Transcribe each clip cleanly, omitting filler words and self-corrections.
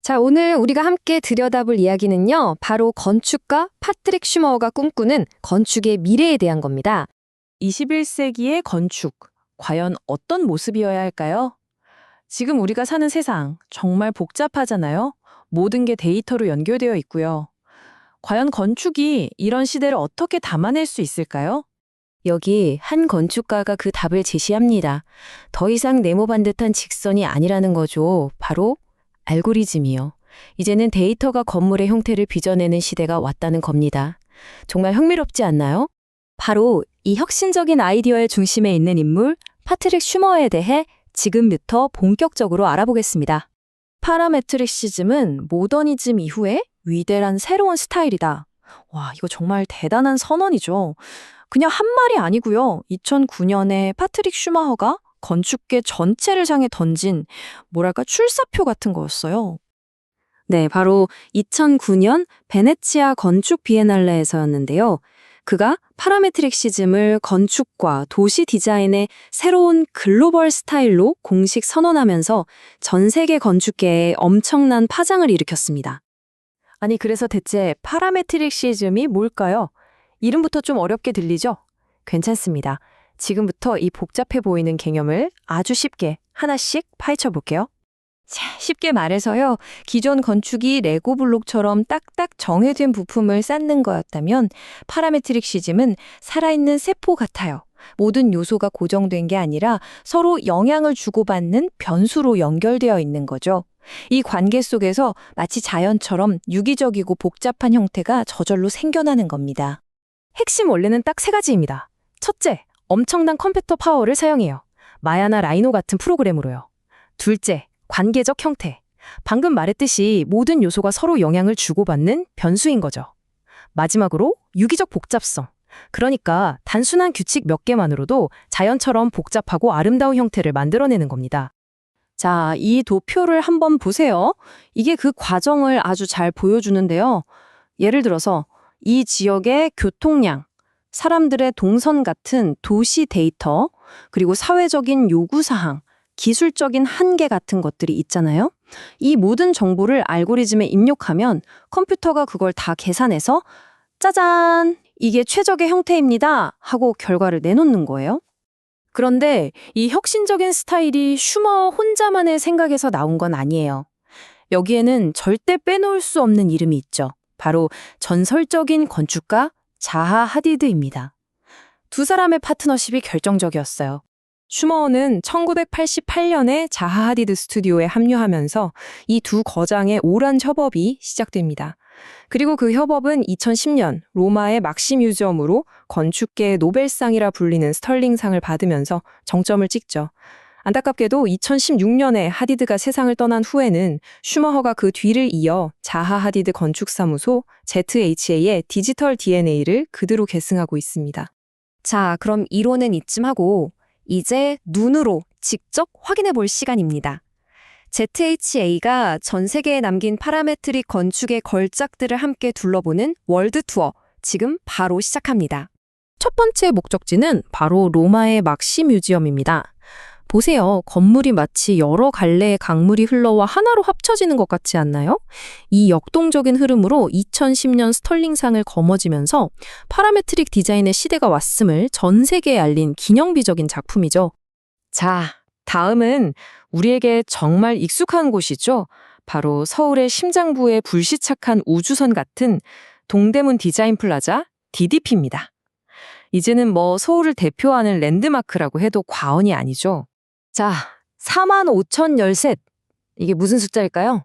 자, 오늘 우리가 함께 들여다볼 이야기는요, 바로 건축가 파트릭 슈머어가 꿈꾸는 건축의 미래에 대한 겁니다. 21세기의 건축, 과연 어떤 모습이어야 할까요? 지금 우리가 사는 세상 정말 복잡하잖아요. 모든 게 데이터로 연결되어 있고요. 과연 건축이 이런 시대를 어떻게 담아낼 수 있을까요? 여기 한 건축가가 그 답을 제시합니다. 더 이상 네모반 듯한 직선이 아니라는 거죠. 바로 알고리즘이요. 이제는 데이터가 건물의 형태를 빚어내는 시대가 왔다는 겁니다. 정말 흥미롭지 않나요? 바로 이 혁신적인 아이디어의 중심에 있는 인물 파트릭 슈머에 대해 지금부터 본격적으로 알아보겠습니다. 파라메트릭시즘은 모더니즘 이후에 위대한 새로운 스타일이다. 와, 이거 정말 대단한 선언이죠. 그냥 한 말이 아니고요. 2009년에 파트릭 슈마허가 건축계 전체를 향해 던진 뭐랄까 출사표 같은 거였어요. 네, 바로 2009년 베네치아 건축 비엔날레에서였는데요. 그가 파라메트릭시즘을 건축과 도시 디자인의 새로운 글로벌 스타일로 공식 선언하면서 전 세계 건축계에 엄청난 파장을 일으켰습니다. 아니, 그래서 대체 파라메트릭시즘이 뭘까요? 이름부터 좀 어렵게 들리죠? 괜찮습니다. 지금부터 이 복잡해 보이는 개념을 아주 쉽게 하나씩 파헤쳐 볼게요. 자, 쉽게 말해서요. 기존 건축이 레고 블록처럼 딱딱 정해진 부품을 쌓는 거였다면 파라메트릭시즘은 살아있는 세포 같아요. 모든 요소가 고정된 게 아니라 서로 영향을 주고받는 변수로 연결되어 있는 거죠. 이 관계 속에서 마치 자연처럼 유기적이고 복잡한 형태가 저절로 생겨나는 겁니다. 핵심 원리는 딱 세 가지입니다. 첫째, 엄청난 컴퓨터 파워를 사용해요. 마야나 라이노 같은 프로그램으로요. 둘째, 관계적 형태. 방금 말했듯이 모든 요소가 서로 영향을 주고받는 변수인 거죠. 마지막으로 유기적 복잡성. 그러니까 단순한 규칙 몇 개만으로도 자연처럼 복잡하고 아름다운 형태를 만들어내는 겁니다. 자, 이 도표를 한번 보세요. 이게 그 과정을 아주 잘 보여주는데요. 예를 들어서 이 지역의 교통량, 사람들의 동선 같은 도시 데이터, 그리고 사회적인 요구사항, 기술적인 한계 같은 것들이 있잖아요. 이 모든 정보를 알고리즘에 입력하면 컴퓨터가 그걸 다 계산해서 짜잔! 이게 최적의 형태입니다! 하고 결과를 내놓는 거예요. 그런데 이 혁신적인 스타일이 슈머 혼자만의 생각에서 나온 건 아니에요. 여기에는 절대 빼놓을 수 없는 이름이 있죠. 바로 전설적인 건축가 자하 하디드입니다. 두 사람의 파트너십이 결정적이었어요. 슈머는 1988년에 자하 하디드 스튜디오에 합류하면서 이 두 거장의 오랜 협업이 시작됩니다. 그리고 그 협업은 2010년 로마의 막시 뮤지엄으로 건축계의 노벨상이라 불리는 스털링상을 받으면서 정점을 찍죠. 안타깝게도 2016년에 하디드가 세상을 떠난 후에는 슈머허가 그 뒤를 이어 자하 하디드 건축사무소 ZHA의 디지털 DNA를 그대로 계승하고 있습니다. 자, 그럼 이론은 이쯤 하고 이제 눈으로 직접 확인해 볼 시간입니다. ZHA가 전 세계에 남긴 파라메트릭 건축의 걸작들을 함께 둘러보는 월드 투어, 지금 바로 시작합니다. 첫 번째 목적지는 바로 로마의 막시 뮤지엄입니다. 보세요. 건물이 마치 여러 갈래의 강물이 흘러와 하나로 합쳐지는 것 같지 않나요? 이 역동적인 흐름으로 2010년 스털링상을 거머쥐면서 파라메트릭 디자인의 시대가 왔음을 전 세계에 알린 기념비적인 작품이죠. 자, 다음은 우리에게 정말 익숙한 곳이죠. 바로 서울의 심장부의 불시착한 우주선 같은 동대문 디자인 플라자 DDP입니다. 이제는 뭐 서울을 대표하는 랜드마크라고 해도 과언이 아니죠. 자, 45,013. 이게 무슨 숫자일까요?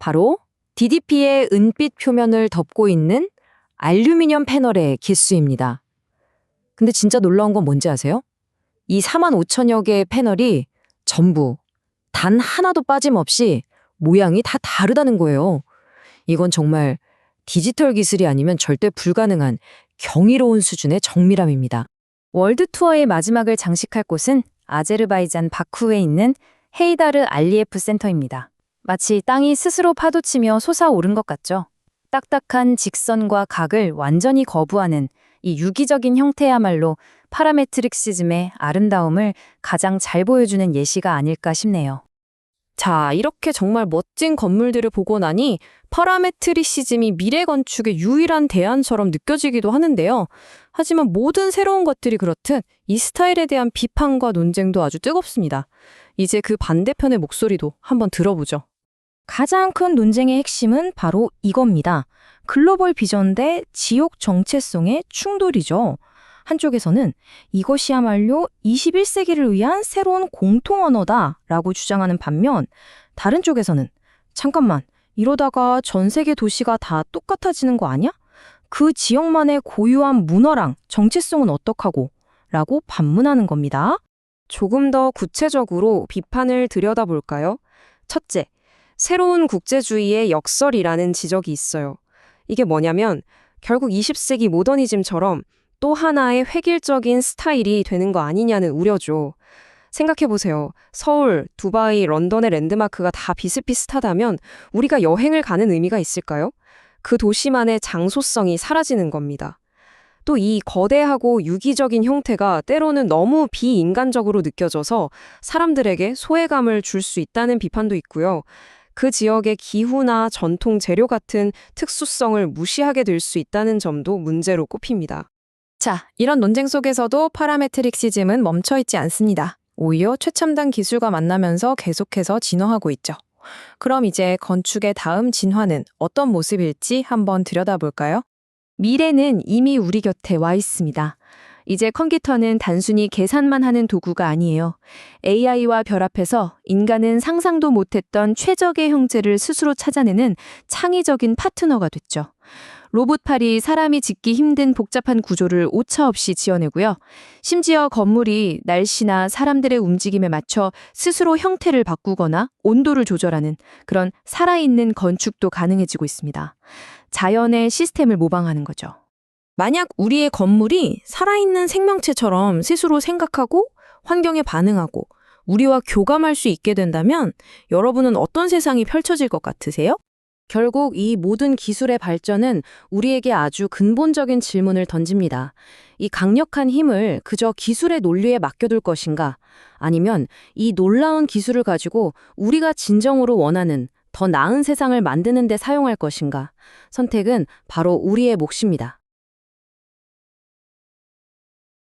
바로 DDP의 은빛 표면을 덮고 있는 알루미늄 패널의 개수입니다. 근데 진짜 놀라운 건 뭔지 아세요? 이 45,000여 개의 패널이 전부 단 하나도 빠짐없이 모양이 다 다르다는 거예요. 이건 정말 디지털 기술이 아니면 절대 불가능한 경이로운 수준의 정밀함입니다. 월드 투어의 마지막을 장식할 곳은 아제르바이잔 바쿠에 있는 헤이다르 알리예프 센터입니다. 마치 땅이 스스로 파도치며 솟아오른 것 같죠. 딱딱한 직선과 각을 완전히 거부하는 이 유기적인 형태야말로 파라메트릭시즘의 아름다움을 가장 잘 보여주는 예시가 아닐까 싶네요. 자, 이렇게 정말 멋진 건물들을 보고 나니 파라메트리시즘이 미래 건축의 유일한 대안처럼 느껴지기도 하는데요. 하지만 모든 새로운 것들이 그렇듯 이 스타일에 대한 비판과 논쟁도 아주 뜨겁습니다. 이제 그 반대편의 목소리도 한번 들어보죠. 가장 큰 논쟁의 핵심은 바로 이겁니다. 글로벌 비전 대 지역 정체성의 충돌이죠. 한쪽에서는 이것이야말로 21세기를 위한 새로운 공통 언어다라고 주장하는 반면 다른 쪽에서는 잠깐만, 이러다가 전 세계 도시가 다 똑같아지는 거 아니야? 그 지역만의 고유한 문화랑 정체성은 어떡하고? 라고 반문하는 겁니다. 조금 더 구체적으로 비판을 들여다볼까요? 첫째, 새로운 국제주의의 역설이라는 지적이 있어요. 이게 뭐냐면 결국 20세기 모더니즘처럼 또 하나의 획일적인 스타일이 되는 거 아니냐는 우려죠. 생각해보세요. 서울, 두바이, 런던의 랜드마크가 다 비슷비슷하다면 우리가 여행을 가는 의미가 있을까요? 그 도시만의 장소성이 사라지는 겁니다. 또 이 거대하고 유기적인 형태가 때로는 너무 비인간적으로 느껴져서 사람들에게 소외감을 줄 수 있다는 비판도 있고요. 그 지역의 기후나 전통 재료 같은 특수성을 무시하게 될 수 있다는 점도 문제로 꼽힙니다. 자, 이런 논쟁 속에서도 파라메트릭시즘은 멈춰있지 않습니다. 오히려 최첨단 기술과 만나면서 계속해서 진화하고 있죠. 그럼 이제 건축의 다음 진화는 어떤 모습일지 한번 들여다볼까요? 미래는 이미 우리 곁에 와 있습니다. 이제 컴퓨터는 단순히 계산만 하는 도구가 아니에요. AI와 결합해서 인간은 상상도 못했던 최적의 형제를 스스로 찾아내는 창의적인 파트너가 됐죠. 로봇팔이 사람이 짓기 힘든 복잡한 구조를 오차없이 지어내고요. 심지어 건물이 날씨나 사람들의 움직임에 맞춰 스스로 형태를 바꾸거나 온도를 조절하는 그런 살아있는 건축도 가능해지고 있습니다. 자연의 시스템을 모방하는 거죠. 만약 우리의 건물이 살아있는 생명체처럼 스스로 생각하고 환경에 반응하고 우리와 교감할 수 있게 된다면 여러분은 어떤 세상이 펼쳐질 것 같으세요? 결국 이 모든 기술의 발전은 우리에게 아주 근본적인 질문을 던집니다. 이 강력한 힘을 그저 기술의 논리에 맡겨둘 것인가? 아니면 이 놀라운 기술을 가지고 우리가 진정으로 원하는 더 나은 세상을 만드는 데 사용할 것인가? 선택은 바로 우리의 몫입니다.